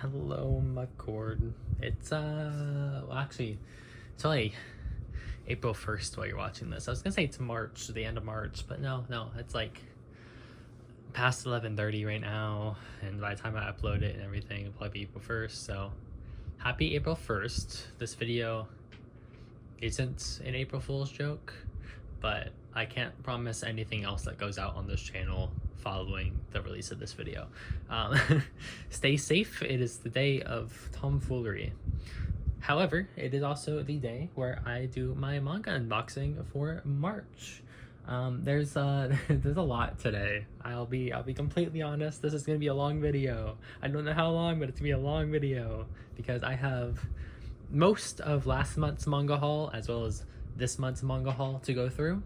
Hello, McCord. It's well, actually, it's only April 1st while you're watching this. I was gonna say it's March, the end of March, but no, it's like past 11:30 right now, and by the time I upload it and everything, it'll probably be April 1st. So, happy April 1st. This video isn't an April Fool's joke, but I can't promise anything else that goes out on this channel following the release of this video. Stay safe. It is the day of tomfoolery. However, it is also the day where I do my manga unboxing for March. There's a lot today. I'll be completely honest. This is gonna be a long video. I don't know how long, but it's gonna be a long video because I have most of last month's manga haul as well as this month's manga haul to go through,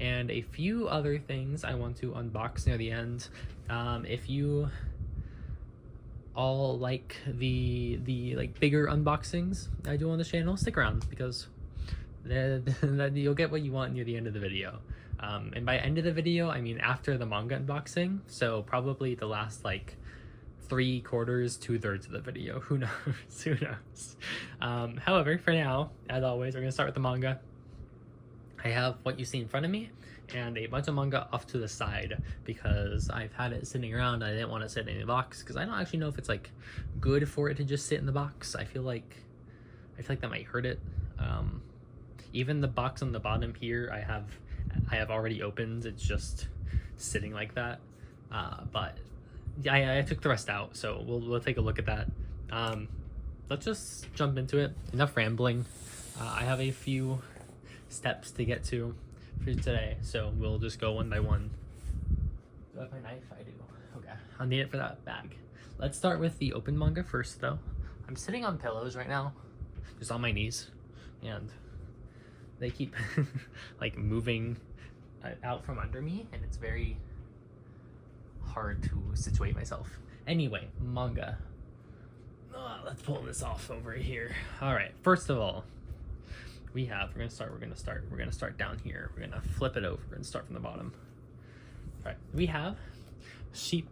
and a few other things I want to unbox near the end. If you all like the like bigger unboxings I do on the channel, stick around because then you'll get what you want near the end of the video. And by end of the video, I mean after the manga unboxing, so probably the last like 3/4, 2/3 of the video. Who knows? Who knows? However, for now, as always, we're gonna start with the manga. I have what you see in front of me and a bunch of manga off to the side because I've had it sitting around. I didn't want to sit in the box because I don't actually know if it's like good for it to just sit in the box. I feel like that might hurt it. Even the box on the bottom here, I have already opened. It's just sitting like that. But I took the rest out, so we'll take a look at that. Let's just jump into it. Enough rambling. I have a few steps to get to for today, so we'll just go one by one. Do I have my knife? I do. Okay, I'll need it for that bag. Let's start with the open manga first, though. I'm sitting on pillows right now, just on my knees, and they keep like moving out from under me, and it's very hard to situate myself. Anyway, manga. Let's pull this off over here. All right, first of all, we're gonna start down here. We're gonna flip it over and start from the bottom. All right, we have Sheep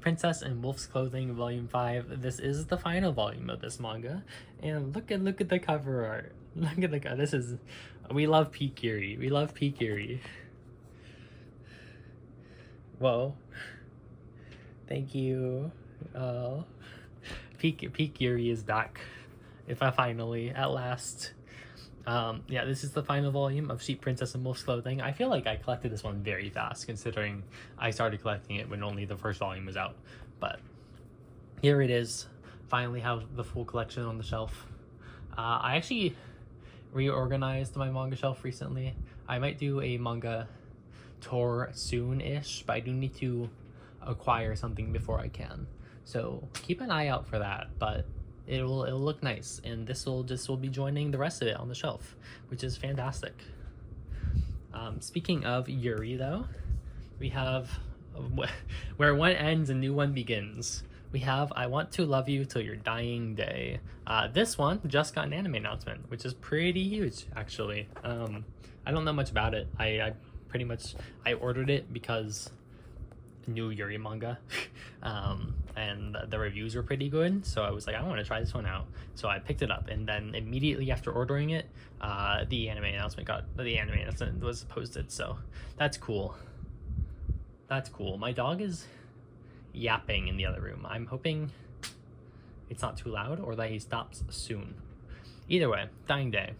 Princess in Wolf's Clothing Volume 5. This is the final volume of this manga, and look at the cover art. Look at the we love Peak Yuri. We love Peak Yuri. Whoa. Thank you. Peak Yuri is back. Finally, at last. Yeah, this is the final volume of Sheep Princess and Wolf's Clothing. I feel like I collected this one very fast, considering I started collecting it when only the first volume was out. But here it is. Finally have the full collection on the shelf. I actually reorganized my manga shelf recently. I might do a manga tour soon-ish, but I do need to acquire something before I can. So keep an eye out for that, but it'll look nice, and this will be joining the rest of it on the shelf, which is fantastic. Speaking of Yuri, though, we have where one ends a new one begins. We have I Want to Love You Till Your Dying Day. This one just got an anime announcement, which is pretty huge, actually. I don't know much about it. I ordered it because new Yuri manga, and the reviews were pretty good, so I was like, I want to try this one out. So I picked it up, and then immediately after ordering it, the anime announcement was posted. So that's cool. My dog is yapping in the other room. I'm hoping it's not too loud or that he stops soon. Either way, Dying Day.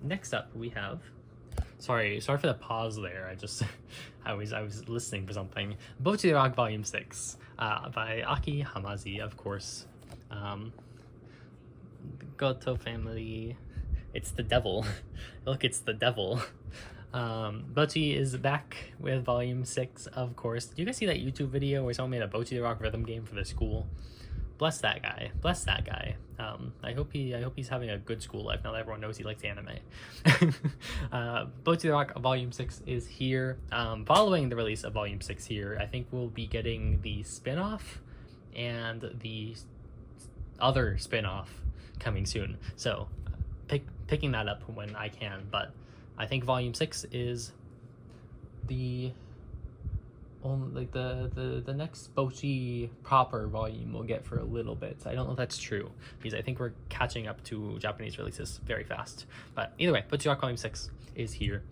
Next up, we have, sorry for the pause there. I was listening for something. Bocchi the Rock Volume 6 by Aki Hamazi, of course. Goto family. It's the devil. Look, it's the devil. Bocchi is back with Volume 6, of course. Did you guys see that YouTube video where someone made a Bocchi the Rock rhythm game for the school? Bless that guy. I hope he's having a good school life now that everyone knows he likes anime. Bocchi the Rock Volume 6 is here. Following the release of Volume 6 here, I think we'll be getting the spin-off and the other spin-off coming soon. So picking that up when I can, but I think Volume 6 is the only like the next Bochi proper volume we'll get for a little bit. I don't know if that's true because I think we're catching up to Japanese releases very fast. But either way, Bochi Rock Volume 6 is here.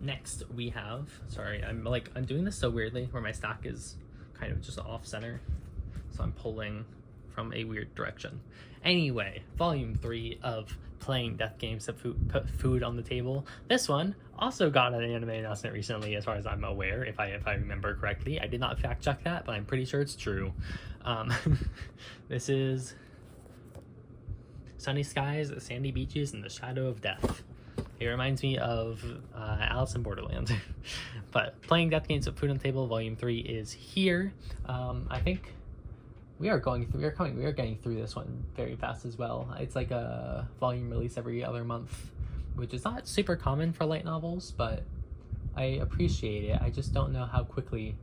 Next we have, sorry, I'm doing this so weirdly where my stack is kind of just off center, so I'm pulling from a weird direction. Anyway, volume 3 of Playing Death Games that put food on the table. This one also got an anime announcement recently, as far as I'm aware, if I remember correctly. I did not fact check that, but I'm pretty sure it's true. This is Sunny Skies, Sandy Beaches, and the Shadow of Death. It reminds me of Alice in Borderland. But Playing Death Games with Food on the Table, Volume 3 is here. I think we are getting through this one very fast as well. It's like a volume release every other month, which is not super common for light novels, but I appreciate it. I just don't know how quickly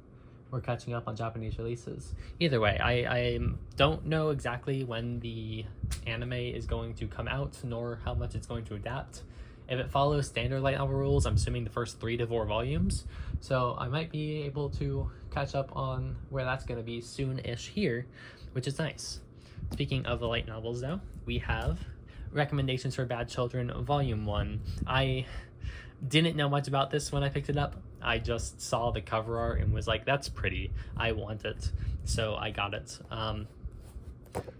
we're catching up on Japanese releases. Either way, I don't know exactly when the anime is going to come out, nor how much it's going to adapt. If it follows standard light novel rules, I'm assuming the first 3 to 4 volumes. So I might be able to catch up on where that's going to be soon-ish here, which is nice. Speaking of the light novels, though, we have Recommendations for Bad Children, Volume 1. I didn't know much about this when I picked it up. I just saw the cover art and was like, that's pretty. I want it. So I got it.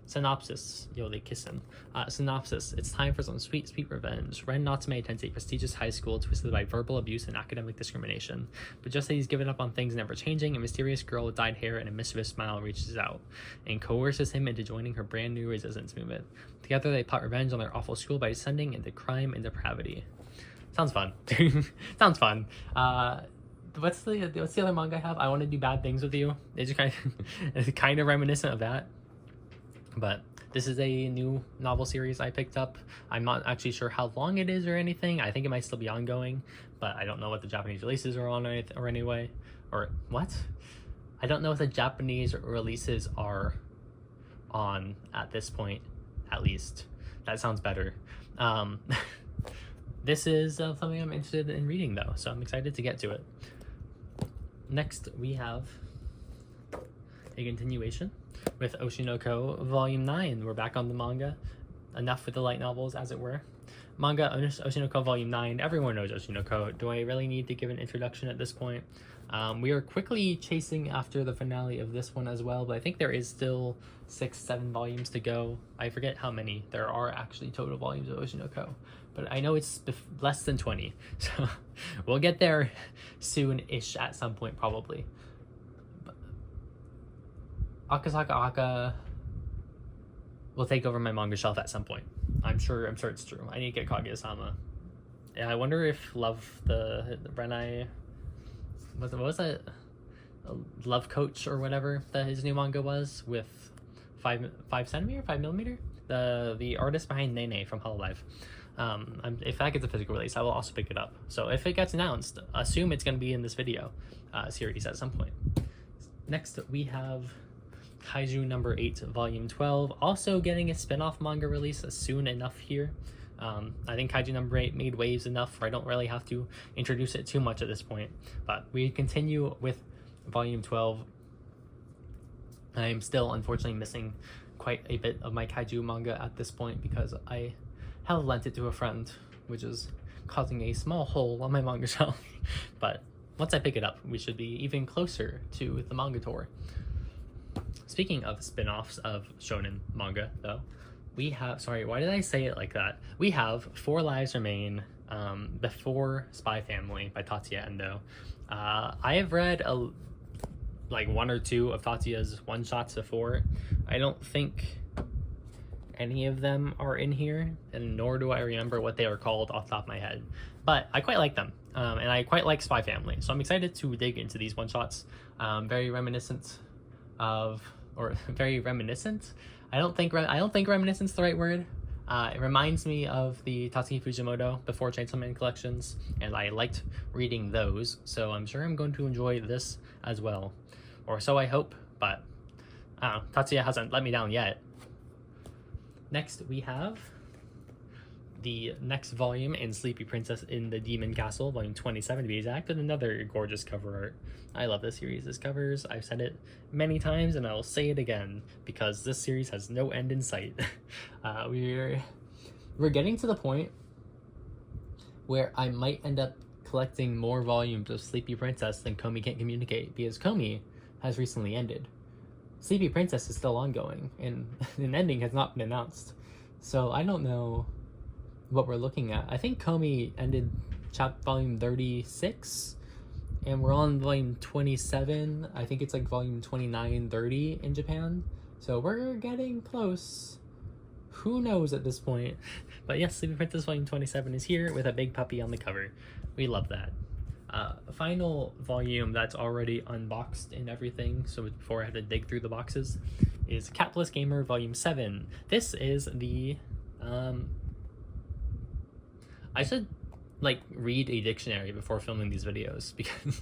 Synopsis. Yo, they kissin'. Synopsis. It's time for some sweet, sweet revenge. Ren Natsume attends a prestigious high school twisted by verbal abuse and academic discrimination. But just as he's given up on things never changing, a mysterious girl with dyed hair and a mischievous smile reaches out and coerces him into joining her brand new resistance movement. Together, they plot revenge on their awful school by descending into crime and depravity. Sounds fun. Sounds fun. What's the other manga I have? I Want to Do Bad Things with You. It's kind of reminiscent of that. But this is a new novel series I picked up. I'm not actually sure how long it is or anything. I think it might still be ongoing, but I don't know what the Japanese releases are on or anyway. Or what? I don't know what the Japanese releases are on at this point, at least. That sounds better. This is something I'm interested in reading, though, so I'm excited to get to it. Next, we have a continuation with Oshinoko Volume 9. We're back on the manga. Enough with the light novels, as it were. Manga Oshinoko Volume 9. Everyone knows Oshinoko. Do I really need to give an introduction at this point? We are quickly chasing after the finale of this one as well, but I think there is still 6-7 volumes to go. I forget how many there are actually total volumes of Oshinoko, but I know it's less than 20, so we'll get there soon-ish at some point, probably. Akasaka Aka will take over my manga shelf at some point. I'm sure it's true. I need to get Kaguya-sama. Yeah, I wonder if the Renai, what was that? Love Coach or whatever that his new manga was with 5 millimeter. The artist behind Nene from Hololive. If that gets a physical release, I will also pick it up. So if it gets announced, assume it's going to be in this video series at some point. Next, we have Kaiju number 8, volume 12, also getting a spin-off manga release soon enough here. I think Kaiju number 8 made waves enough where I don't really have to introduce it too much at this point. But we continue with volume 12. I am still unfortunately missing quite a bit of my Kaiju manga at this point because I have lent it to a friend, which is causing a small hole on my manga shelf. But once I pick it up, we should be even closer to the manga tour. Speaking of spin-offs of shonen manga, though, we have, sorry, why did I say it like that? We have 4 Lives Remain, Before Spy Family by Tatsuya Endo. I have read like 1 or 2 of Tatsuya's one-shots before. I don't think any of them are in here, and nor do I remember what they are called off the top of my head. But I quite like them, and I quite like Spy Family, so I'm excited to dig into these one-shots. Very reminiscent of, or very reminiscent. I don't think reminiscent's the right word. It reminds me of the Tatsuki Fujimoto Before Chainsaw Man collections, and I liked reading those, so I'm sure I'm going to enjoy this as well, or so I hope. But I don't know, Tatsuya hasn't let me down yet. Next, we have the next volume in Sleepy Princess in the Demon Castle, volume 27 to be exact, and another gorgeous cover art. I love this series' covers. I've said it many times and I will say it again because this series has no end in sight. We're getting to the point where I might end up collecting more volumes of Sleepy Princess than Komi Can't Communicate, because Komi has recently ended. Sleepy Princess is still ongoing, and an ending has not been announced. So I don't know what we're looking at. I think Komi ended volume 36, and we're on volume 27. I think it's like volume 29, 30 in Japan. So we're getting close. Who knows at this point? But yes, Sleepy Princess volume 27 is here with a big puppy on the cover. We love that. Final volume that's already unboxed and everything, so before I have to dig through the boxes, is Cat Plus Gamer volume 7. This is the I should like read a dictionary before filming these videos, because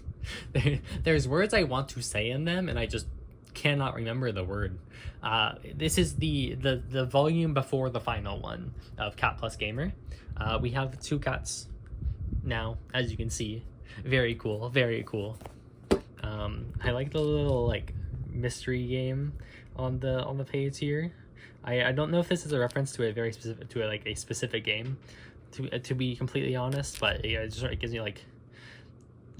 there's words I want to say in them and I just cannot remember the word. This is the volume before the final one of Cat Plus Gamer. We have 2 cats now, as you can see. Very cool, very cool. I like the little like mystery game on the page here. I don't know if this is a reference to a very specific, to a specific game, to be completely honest, but yeah, it gives me like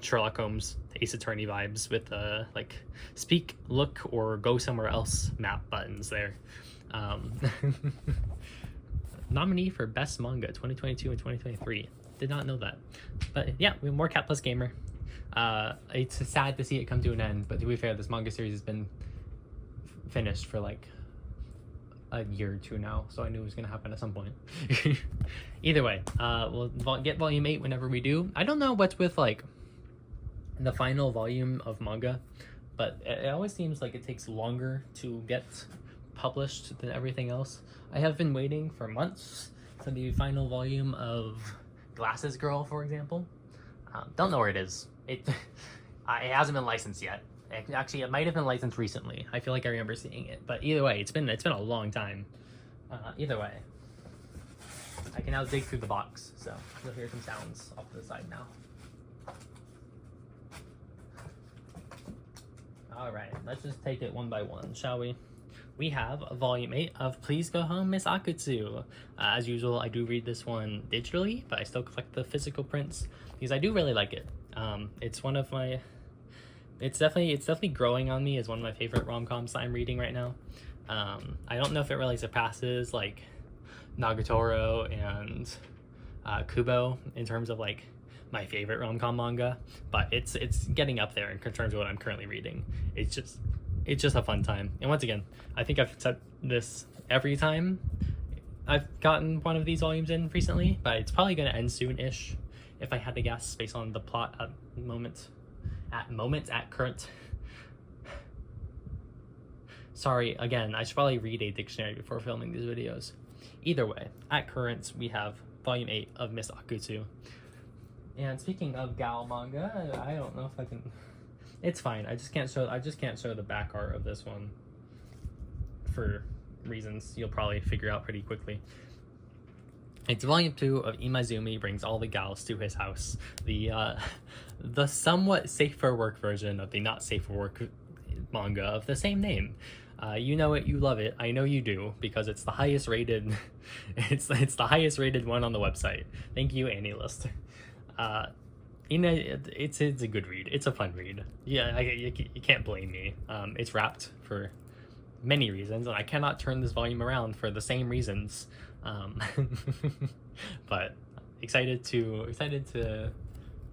Sherlock Holmes Ace Attorney vibes with like speak, look, or go somewhere else map buttons there. Nominee for Best Manga 2022 and 2023. Did not know that. But yeah, we have more Cat Plus Gamer. It's sad to see it come to an end, but to be fair, this manga series has been finished for like a year or 2 now, so I knew it was gonna happen at some point. Either way, we'll get volume 8 whenever we do. I don't know what's with like the final volume of manga, but it always seems like it takes longer to get published than everything else. I have been waiting for months for the final volume of Glasses Girl, for example. Don't know where it is. It hasn't been licensed yet. Actually, it might have been licensed recently. I feel like I remember seeing it. But either way, it's been a long time. Either way, I can now dig through the box, so you'll hear some sounds off to the side now. All right, let's just take it one by one, shall we? We have volume 8 of Please Go Home, Miss Akutsu. As usual, I do read this one digitally, but I still collect the physical prints because I do really like it. It's one of my, it's definitely growing on me as one of my favorite rom-coms that I'm reading right now. I don't know if it really surpasses like Nagatoro and Kubo in terms of like my favorite rom-com manga, but it's getting up there in terms of what I'm currently reading. It's just a fun time. And once again, I think I've said this every time I've gotten one of these volumes in recently, but it's probably going to end soon-ish if I had to guess based on the plot at current. Sorry, again, I should probably read a dictionary before filming these videos. Either way, at current, we have volume 8 of Miss Akutsu. And speaking of gal manga, I don't know if I can... It's fine. I just can't show the back art of this one for reasons you'll probably figure out pretty quickly. It's volume 2 of Imazumi Brings All the Gals to His House, the somewhat safe for work version of the not safe for work manga of the same name. You know it, you love it. I know you do, because it's the highest rated. it's the highest rated one on the website. Thank you, AniList. It's a good read. It's a fun read. Yeah, you can't blame me. It's wrapped for many reasons, and I cannot turn this volume around for the same reasons. But excited to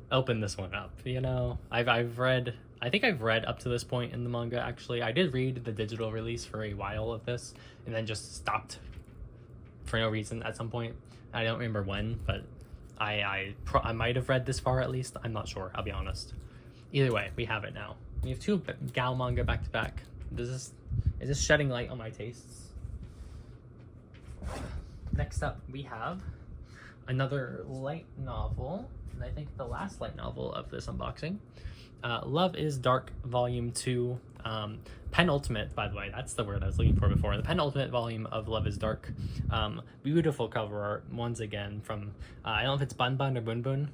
open this one up. You know, I think I've read up to this point in the manga. Actually, I did read the digital release for a while of this, and then just stopped for no reason at some point. I don't remember when, but I might have read this far at least. I'm not sure, I'll be honest. Either way, we have it now. We have 2 gal manga back to back. Is this shedding light on my tastes? Next up, we have another light novel, and I think the last light novel of this unboxing. Love is Dark Volume 2. Penultimate, by the way, that's the word I was looking for before. The penultimate volume of Love is Dark. Beautiful cover art, once again, from, I don't know if it's Bun Bun or Bun Bun,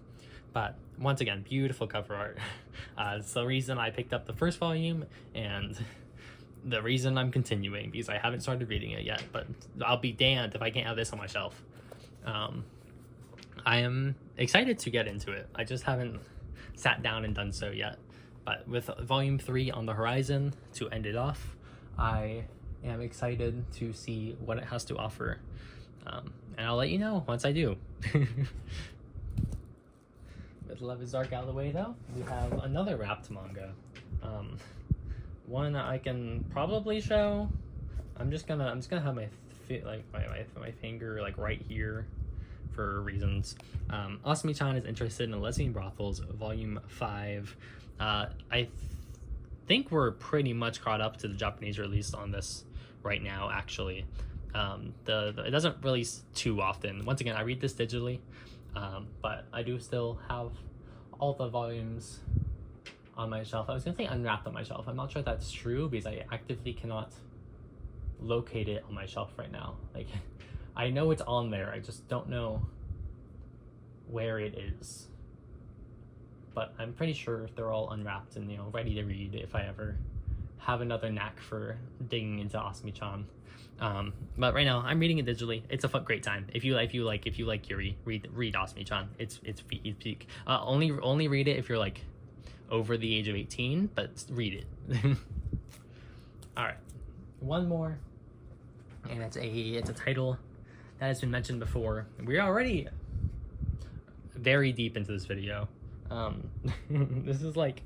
but once again, beautiful cover art. It's the reason I picked up the first volume, and the reason I'm continuing, because I haven't started reading it yet, but I'll be damned if I can't have this on my shelf. I am excited to get into it. I just haven't sat down and done so yet. But with volume 3 on the horizon to end it off, I am excited to see what it has to offer. And I'll let you know once I do. With Love is Dark out of the way though, we have another wrapped manga. One that I can probably show. I'm just gonna have my my finger like right here for reasons. Asami-chan is interested in lesbian brothels, volume 5. I think we're pretty much caught up to the Japanese release on this right now, actually. It doesn't release too often. Once again, I read this digitally, but I do still have all the volumes on my shelf. I was gonna say unwrapped on my shelf. I'm not sure if that's true because I actively cannot locate it on my shelf right now. Like, I know it's on there, I just don't know where it is. But I'm pretty sure they're all unwrapped and, you know, ready to read if I ever have another knack for digging into Asami-chan. But right now I'm reading it digitally. It's a great time. If you like Yuri, read Asami-chan. It's peak. Only read it if you're like over the age of 18, but read it. All right, one more, and it's a title that has been mentioned before. We're already very deep into this video. This is like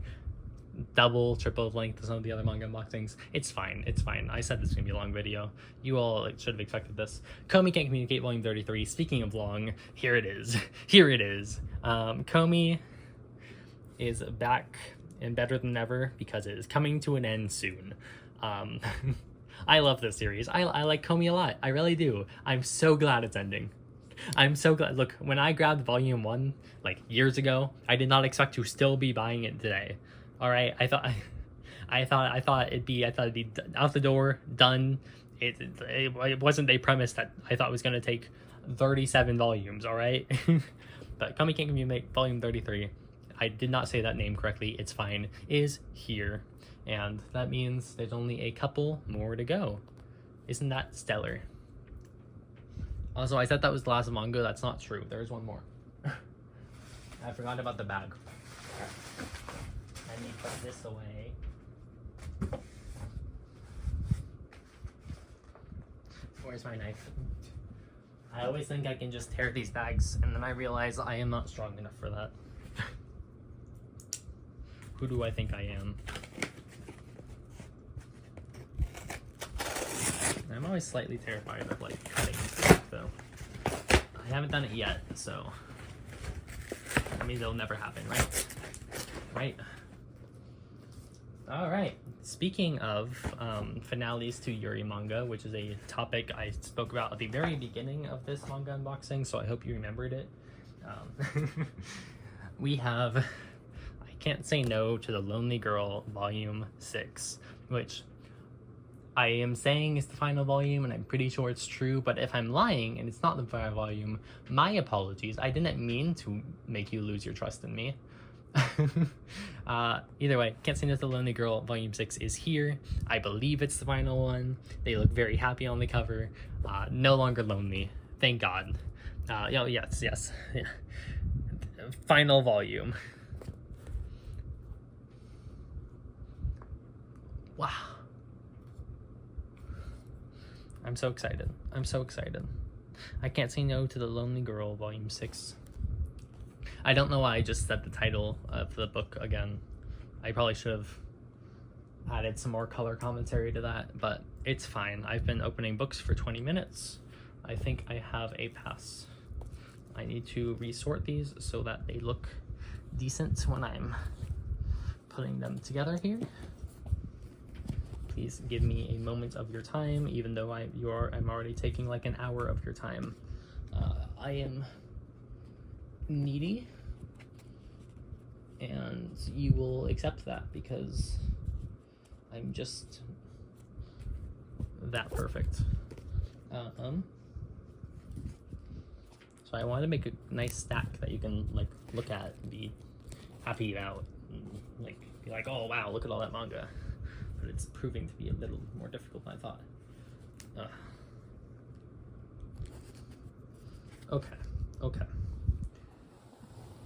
triple length to some of the other manga unboxings. It's fine. I said this was gonna be a long video. You all should have expected this. Komi Can't Communicate, volume 33. Speaking of long, here it is. Komi is back and better than ever because it is coming to an end soon. I love this series. I like Komi a lot. I really do. I'm so glad it's ending. I'm so glad. Look, when I grabbed volume 1 like years ago, I did not expect to still be buying it today. All right, I thought it'd be out the door, done. It wasn't a premise that I thought was gonna take 37 volumes. All right, but Komi Can't Communicate, volume 33. I did not say that name correctly. It's fine. Is here, and that means there's only a couple more to go. Isn't that stellar? Also, I said that was the last manga. That's not true. There's one more. I forgot about the bag. Let me put this away. Where's my knife? I always think I can just tear these bags, and then I realize I am not strong enough for that. Who do I think I am? I'm always slightly terrified of like cutting stuff though. I haven't done it yet, so that means it'll never happen, right? Right? Alright, speaking of finales to Yuri manga, which is a topic I spoke about at the very beginning of this manga unboxing, so I hope you remembered it. We have I Can't Say No to the Lonely Girl volume 6, which I am saying is the final volume, and I'm pretty sure it's true, but if I'm lying and it's not the final volume, my apologies. I didn't mean to make you lose your trust in me. Either way, Can't Say No to the Lonely Girl volume 6 is here. I believe it's the final one. They look very happy on the cover. No longer lonely, thank God. Yes. Yeah. Final volume. Wow. I'm so excited. I Can't Say No to the Lonely Girl volume 6. I don't know why I just said the title of the book again. I probably should have added some more color commentary to that, but it's fine. I've been opening books for 20 minutes. I think I have a pass. I need to resort these so that they look decent when I'm putting them together here. Please give me a moment of your time, even though I'm already taking like an hour of your time. I am needy, and you will accept that because I'm just that perfect. So I wanted to make a nice stack that you can like look at and be happy about, and, like be like, oh wow, look at all that manga. But it's proving to be a little more difficult than I thought. Okay.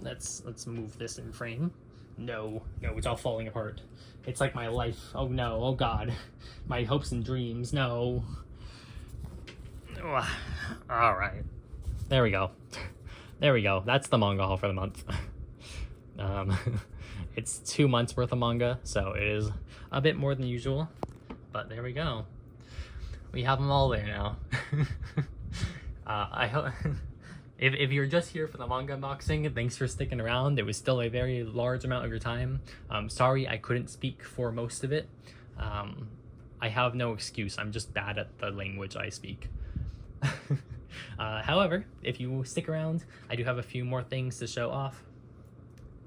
Let's move this in frame. No, it's all falling apart. It's like my life. Oh no, oh god. My hopes and dreams, no. Alright. There we go. That's the manga haul for the month. It's 2 months worth of manga, so it is a bit more than usual. But there we go. We have them all there now. I hope... If you're just here for the manga unboxing, thanks for sticking around. It was still a very large amount of your time. Sorry I couldn't speak for most of it. I have no excuse. I'm just bad at the language I speak. However, if you stick around, I do have a few more things to show off.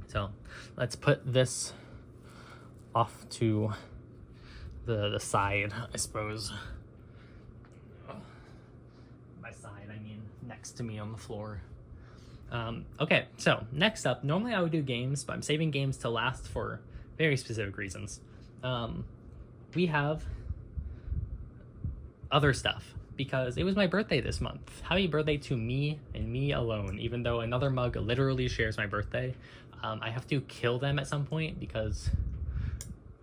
So let's put this off to the side, I suppose. By side, I mean next to me on the floor. Okay, so next up, normally I would do games, but I'm saving games to last for very specific reasons. We have other stuff, because it was my birthday this month. Happy birthday to me and me alone, even though another mug literally shares my birthday. I have to kill them at some point because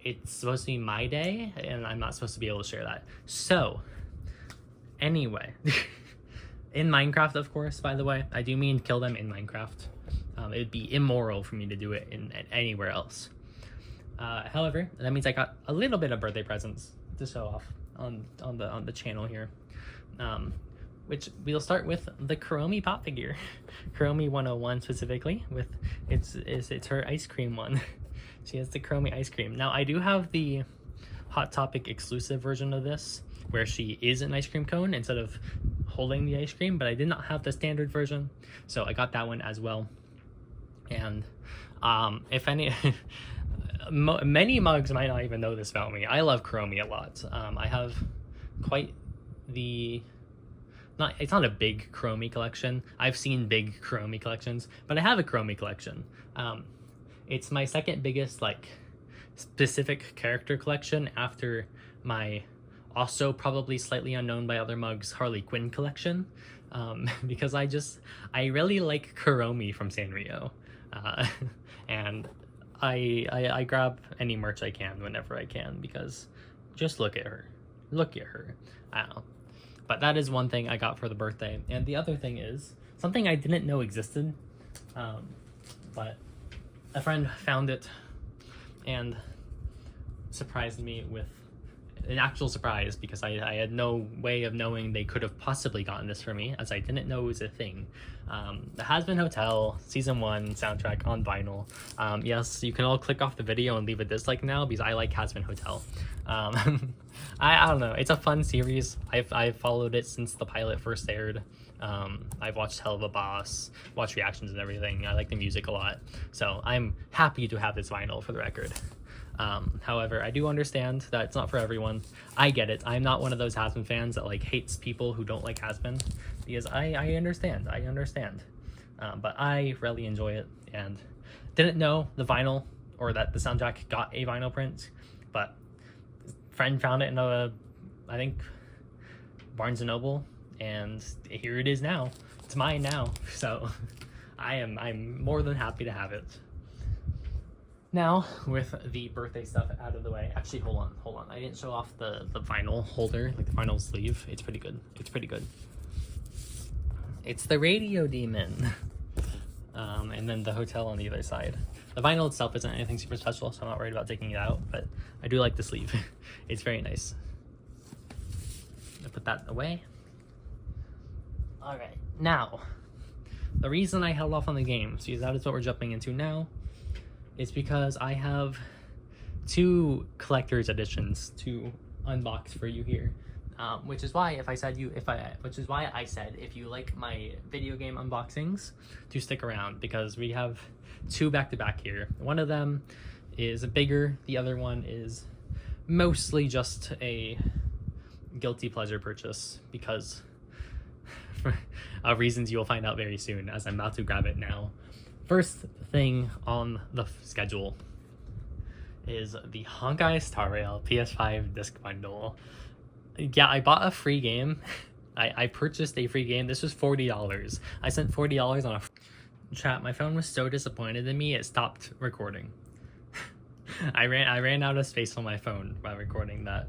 it's supposed to be my day and I'm not supposed to be able to share that. So, anyway, in Minecraft, of course, by the way, I do mean kill them in Minecraft. It would be immoral for me to do it in anywhere else. However, that means I got a little bit of birthday presents to show off on the channel here. Which we'll start with the Kuromi pop figure, Kuromi 101 specifically. With it's her ice cream one. She has the Kuromi ice cream. Now I do have the Hot Topic exclusive version of this, where she is an ice cream cone instead of holding the ice cream, but I did not have the standard version, so I got that one as well. And if any, many mugs might not even know this about me. I love Kuromi a lot. I have quite the. It's not a big Kuromi collection. I've seen big Kuromi collections, but I have a Kuromi collection. It's my second biggest like specific character collection after my also probably slightly unknown by other mugs Harley Quinn collection, because I really like Kuromi from Sanrio, and I grab any merch I can whenever I can because just look at her. I don't know. But that is one thing I got for the birthday. And the other thing is something I didn't know existed, but a friend found it and surprised me with an actual surprise, because I had no way of knowing they could have possibly gotten this for me, as I didn't know it was a thing. The Hazbin Hotel Season 1 soundtrack on vinyl. Yes, you can all click off the video and leave a dislike now because I like Hazbin Hotel. I don't know, it's a fun series. I've followed it since the pilot first aired. I've watched Hell of a Boss, watched reactions and everything. I like the music a lot, so I'm happy to have this vinyl for the record. However, I do understand that it's not for everyone. I get it. I'm not one of those Hazbin fans that like hates people who don't like Hazbin, because I understand. But I really enjoy it, and didn't know the vinyl or that the soundtrack got a vinyl print, but friend found it in I think Barnes & Noble, and here it is now. It's mine now, so I'm more than happy to have it. Now, with the birthday stuff out of the way, actually, hold on. I didn't show off the vinyl holder, like the vinyl sleeve. It's pretty good. It's the Radio Demon. And then the hotel on the other side. The vinyl itself isn't anything super special, so I'm not worried about taking it out, but I do like the sleeve. It's very nice. I'll put that away. Alright, now, the reason I held off on the games, because that is what we're jumping into now, is because I have 2 collector's editions to unbox for you here. Which is why I said if you like my video game unboxings, to stick around, because we have 2 back-to-back here. One of them is bigger, the other one is mostly just a guilty pleasure purchase because of reasons you'll find out very soon as I'm about to grab it now. First thing on the schedule is the Honkai Star Rail PS5 disc bundle. Yeah, I bought a free game. I purchased a free game. This was $40. I spent $40 on a chat. My phone was so disappointed in me it stopped recording. I ran out of space on my phone by recording that.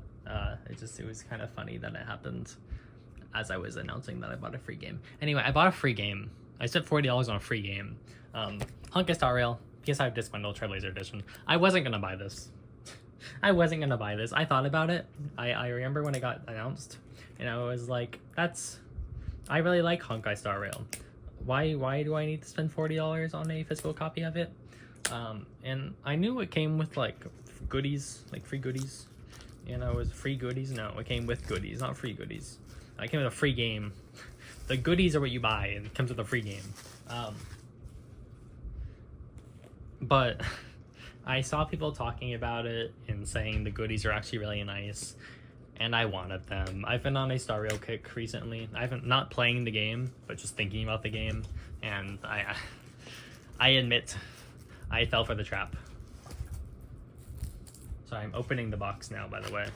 It was kind of funny that it happened as I was announcing that I bought a free game. Anyway, I bought a free game. I spent $40 on a free game. Honkai Star Rail PS5 disc bundle Trailblazer edition. I wasn't gonna buy this. I thought about it. I remember when it got announced, and I was like, I really like Honkai Star Rail. Why do I need to spend $40 on a physical copy of it? And I knew it came with like goodies, like free goodies. You know, it was free goodies. No, it came with goodies, not free goodies. It came with a free game. The goodies are what you buy, and it comes with a free game. But I saw people talking about it and saying the goodies are actually really nice, and I wanted them. I've been on a Star Rail kick recently. Not playing the game, but just thinking about the game, and I admit I fell for the trap. So I'm opening the box now, by the way.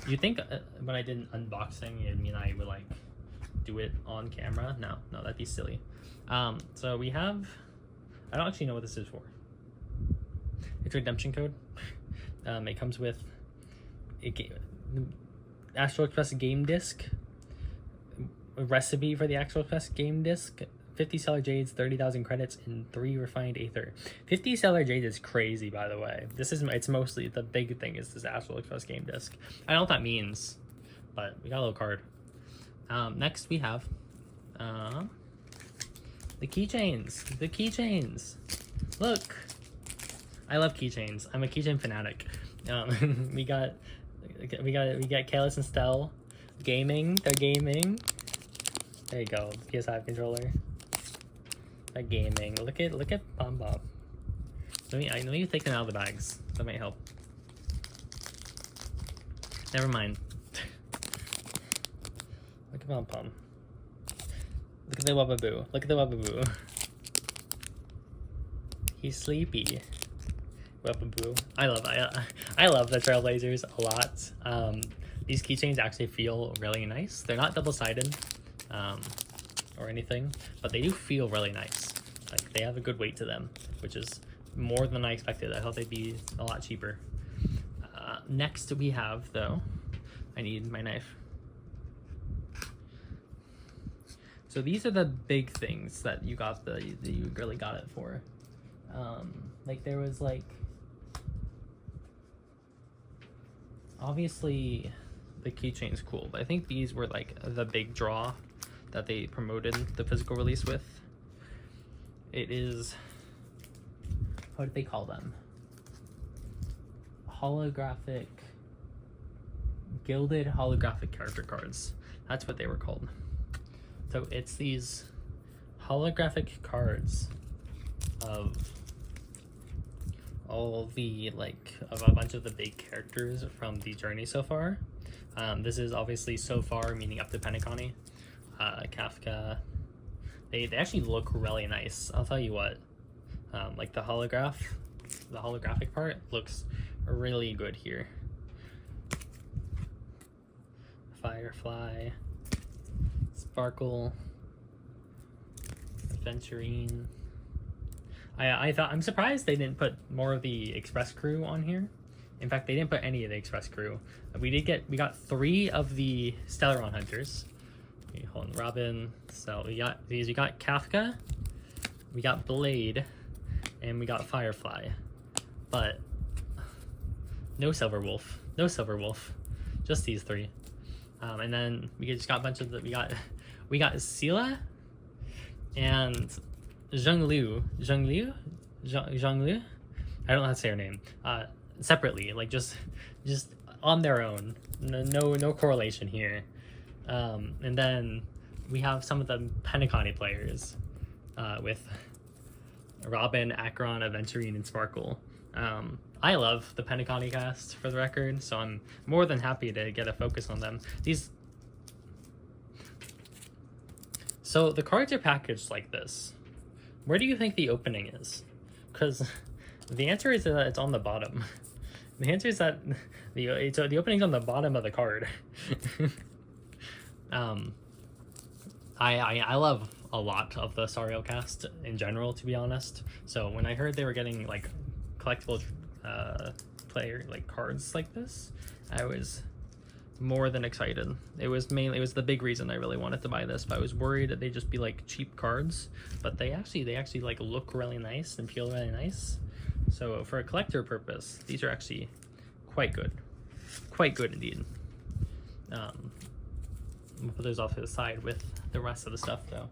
You think when I did an unboxing, it'd mean I would like do it on camera? No, that'd be silly. So we have, I don't actually know what this is for. It's a redemption code. It comes with Astral Express game disc, a recipe for the Astral Express game disc, 50 stellar jades, 30,000 credits, and 3 refined aether. 50 stellar jades is crazy, by the way. It's mostly, the big thing is this Astral Express game disc. I don't know what that means, but we got a little card. Next we have the keychains. Look, I love keychains. I'm a keychain fanatic. We got Kalis and Stell gaming. They're gaming. There you go, PS5 controller. They're gaming. Look at Pom Pom. Let me take them out of the bags. That might help. Never mind. Look at Pom Pom. Look at the Wababoo. He's sleepy. Wababoo. I love the Trailblazers a lot. These keychains actually feel really nice. They're not double-sided or anything, but they do feel really nice. Like, they have a good weight to them, which is more than I expected. I thought they'd be a lot cheaper. Next we have, though, I need my knife. So these are the big things that you got that you really got it for. Like there was like, obviously the keychain's cool, but I think these were like the big draw that they promoted the physical release with. It is, what did they call them? Holographic, gilded holographic character cards. That's what they were called. So it's these holographic cards of all the, like, of a bunch of the big characters from the journey so far. This is obviously so far, meaning up to Penacony. Kafka. They actually look really nice. I'll tell you what. Like the holographic part looks really good here. Firefly. Sparkle, Adventurine. I'm surprised they didn't put more of the Express crew on here. In fact, they didn't put any of the Express crew. We got 3 of the Stellaron Hunters. Hold on, Robin. So we got these. We got Kafka, we got Blade, and we got Firefly. But no Silver Wolf. No Silver Wolf. Just these 3. And then we just got a bunch of the we got Sila and Zhonglu. I don't know how to say her name. Separately, like just on their own. No correlation here. And then we have some of the Penacony players with Robin, Acheron, Aventurine, and Sparkle. I love the Pentaconi cast, for the record, so I'm more than happy to get a focus on them. So the cards are packaged like this. Where do you think the opening is? Because the answer is that it's on the bottom. The answer is that the opening's on the bottom of the card. I love a lot of the Sariel cast in general, to be honest. So when I heard they were getting like collectible player like cards like this, I was more than excited. It was the big reason I really wanted to buy this, but I was worried that they'd just be like cheap cards, but they actually like look really nice and feel really nice. So for a collector purpose, these are actually quite good indeed. We'll put those off to the side with the rest of the stuff though.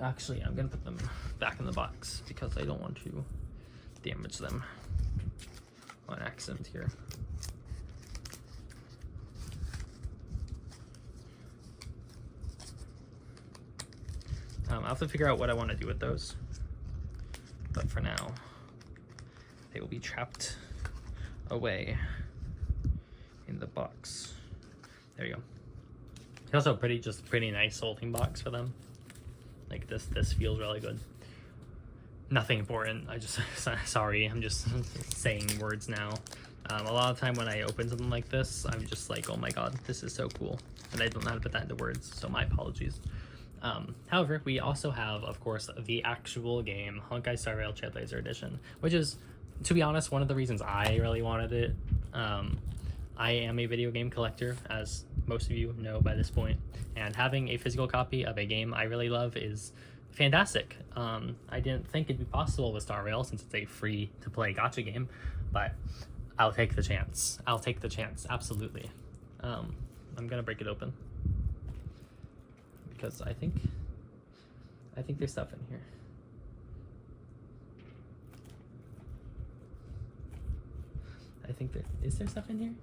Actually, I'm gonna put them back in the box because I don't want to damage them on accident here. I'll have to figure out what I want to do with those, but for now they will be trapped away in the box. There you go. It's also pretty nice holding box for them. Like this feels really good. Nothing important. Sorry, I'm just saying words now. A lot of time when I open something like this, I'm just like, oh my god, this is so cool, and I don't know how to put that into words, so my apologies. However, we also have, of course, the actual game, Honkai Star Rail Trailblazer Edition, which is, to be honest, one of the reasons I really wanted it. I am a video game collector, as most of you know by this point, and having a physical copy of a game I really love is fantastic. I didn't think it'd be possible with Star Rail since it's a free-to-play gacha game, but I'll take the chance. I'll take the chance, absolutely. I'm gonna break it open because I think there's stuff in here. Is there stuff in here?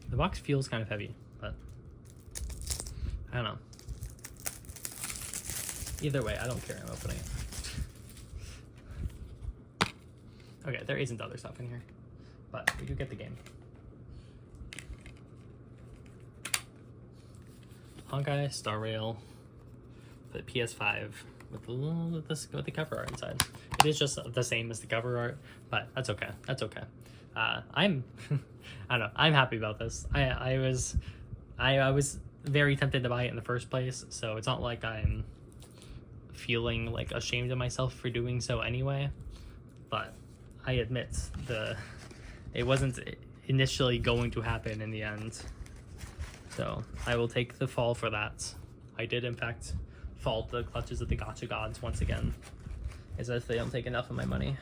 The box feels kind of heavy, but I don't know. Either way, I don't care. I'm opening it. Okay, there isn't other stuff in here, but we do get the game. Honkai Star Rail for the PS5 with the cover art inside. It is just the same as the cover art, but that's okay. That's okay. I don't know. I'm happy about this. I was very tempted to buy it in the first place, so it's not like I'm feeling like ashamed of myself for doing so anyway. But I admit it wasn't initially going to happen in the end. So I will take the fall for that. I did in fact fall to the clutches of the gacha gods once again, as if they don't take enough of my money.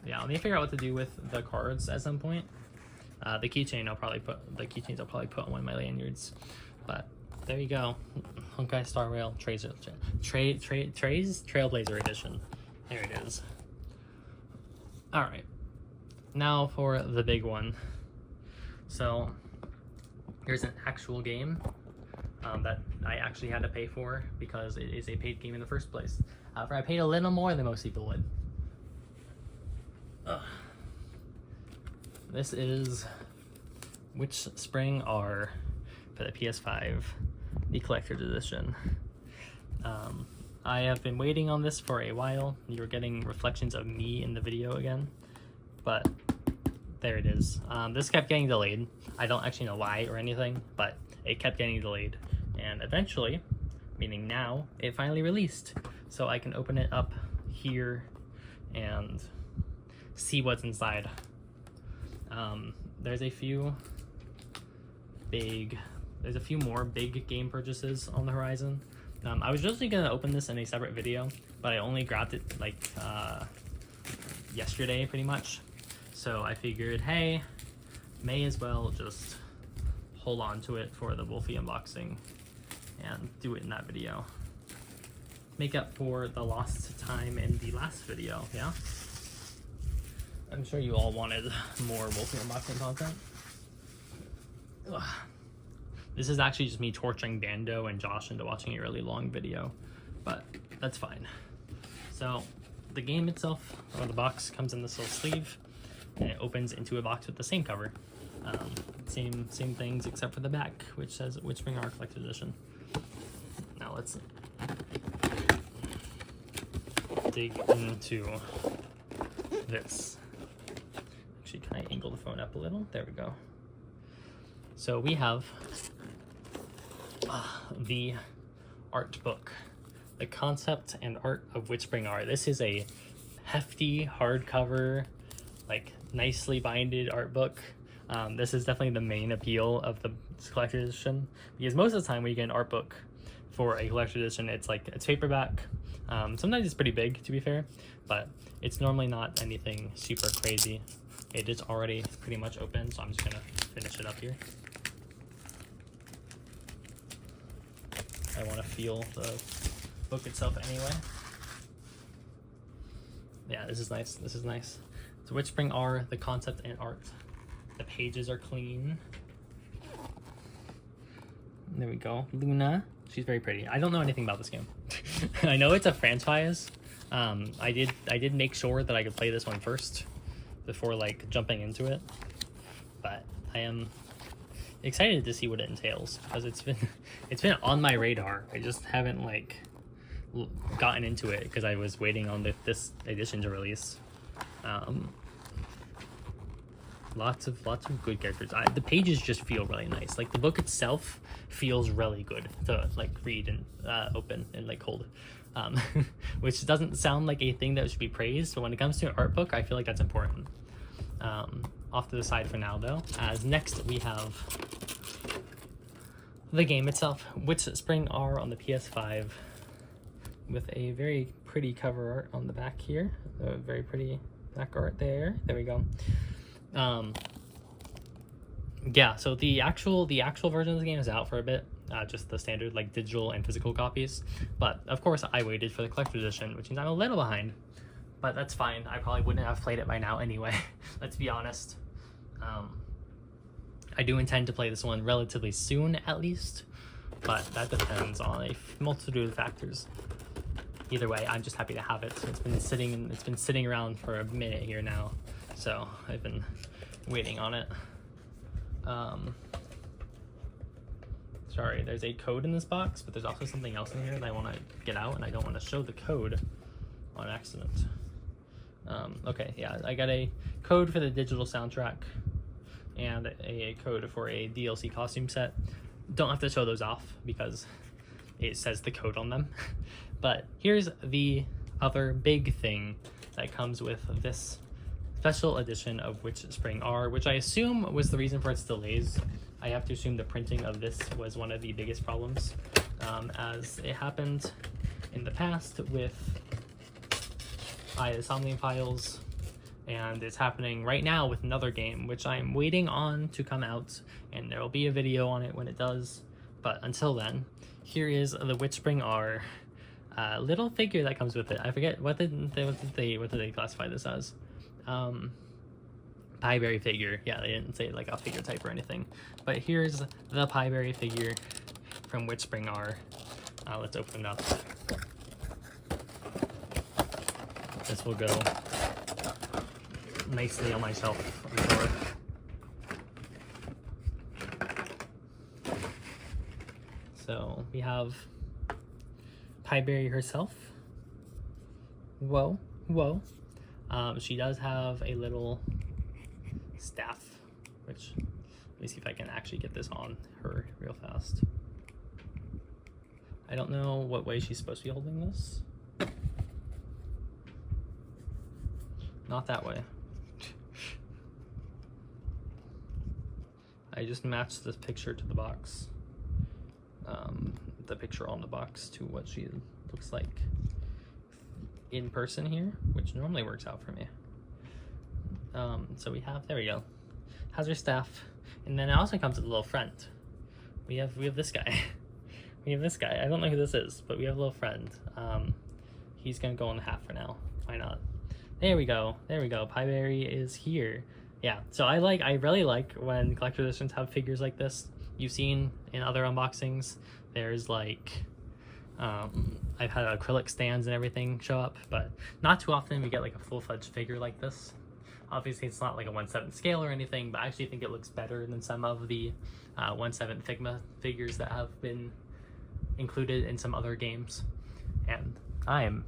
Yeah, let me figure out what to do with the cards at some point. The keychains I'll probably put on one of my lanyards. But there you go, Honkai Star Rail Trailblazer Edition. There it is. All right, now for the big one. So here's an actual game that I actually had to pay for because it is a paid game in the first place. However, I paid a little more than most people would. This is Witch Spring R for the PS5, the collector's edition. I have been waiting on this for a while. You're getting reflections of me in the video again, but there it is. This kept getting delayed. I don't actually know why or anything, but it kept getting delayed. And eventually, meaning now, it finally released. So I can open it up here and see what's inside. There's a few more big game purchases on the horizon. I was just gonna open this in a separate video, but I only grabbed it like yesterday pretty much. So I figured, hey, may as well just hold on to it for the Wolfie unboxing and do it in that video. Make up for the lost time in the last video, yeah? I'm sure you all wanted more Wolfie unboxing content. This is actually just me torturing Bando and Josh into watching a really long video, but that's fine. So the game itself, or the box, comes in this little sleeve, and it opens into a box with the same cover. Same things except for the back, which says Witchbringer Collector's Edition. Now let's dig into this. Actually, can I angle the phone up a little? There we go. So we have the art book, the concept and art of Witchbringer. This is a hefty hardcover, like nicely binded art book. This is definitely the main appeal of the collector's edition, because most of the time when you get an art book for a collector's edition, it's paperback. Sometimes it's pretty big, to be fair, but it's normally not anything super crazy. It is already pretty much open, so I'm just gonna finish it up here. I want to feel the book itself anyway. Yeah, this is nice. This is nice. So Witchbringer, the concept and art. The pages are clean. There we go. Luna. She's very pretty. I don't know anything about this game. I know it's a franchise. I did make sure that I could play this one first before like jumping into it. But I am excited to see what it entails, because it's been on my radar. I just haven't like gotten into it because I was waiting on this edition to release. Lots of good characters. The pages just feel really nice. Like the book itself feels really good to like read and open and like hold, which doesn't sound like a thing that should be praised, but when it comes to an art book, I feel like that's important. Off to the side for now though, as next we have the game itself, Witchbringer on the PS5, with a very pretty cover art on the back here. A very pretty back art there. There we go. Yeah, so the actual version of the game is out for a bit, just the standard like digital and physical copies, but of course I waited for the collector's edition, which means I'm a little behind, but that's fine. I probably wouldn't have played it by now anyway. Let's be honest. I do intend to play this one relatively soon at least, but that depends on a multitude of factors. Either way, I'm just happy to have it. It's been sitting around for a minute here now, so I've been waiting on it. Sorry, there's a code in this box, but there's also something else in here that I want to get out, and I don't want to show the code on accident. Okay, yeah, I got a code for the digital soundtrack and a code for a DLC costume set. Don't have to show those off because it says the code on them. But here's the other big thing that comes with this special edition of Witchbringer, which I assume was the reason for its delays. I have to assume the printing of this was one of the biggest problems, as it happened in the past with Somnium Files, and it's happening right now with another game, which I'm waiting on to come out, and there will be a video on it when it does. But until then, here is the Witchbringer little figure that comes with it. I forget what did they classify this as? Pieberry figure. Yeah, they didn't say like a figure type or anything. But here's the Pieberry figure from Witchbringer. Let's open it up. This will go nicely on my shelf, I'm sure. So we have Pieberry herself. Whoa. She does have a little staff, which, let me see if I can actually get this on her real fast. I don't know what way she's supposed to be holding this. Not that way. I just matched this picture to the box. The picture on the box to what she looks like in person here, which normally works out for me. So we have, there we go. Has her staff, and then it also comes with a little friend. We have this guy. We have this guy. I don't know who this is, but we have a little friend. He's gonna go on the hat for now. Why not? There we go. There we go. Pieberry is here, yeah, so I really like when collector editions have figures like this. You've seen in other unboxings, there's like, I've had acrylic stands and everything show up, but not too often we get like a full-fledged figure like this. Obviously it's not like a 1/7 scale or anything, but I actually think it looks better than some of the 1/7 Figma figures that have been included in some other games. And I am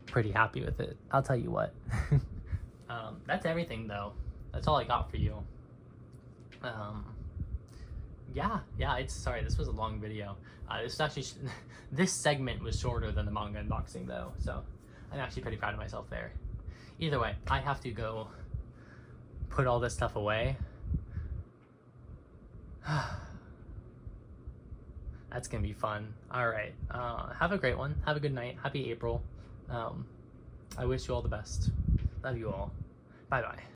pretty happy with it, I'll tell you what. That's everything though. That's all I got for you. Yeah, it's, sorry, this was a long video. This was actually, this segment was shorter than the manga unboxing though, so I'm actually pretty proud of myself there. Either way, I have to go put all this stuff away. That's gonna be fun. All right, have a great one. Have a good night. Happy April. I wish you all the best. Love you all. Bye-bye.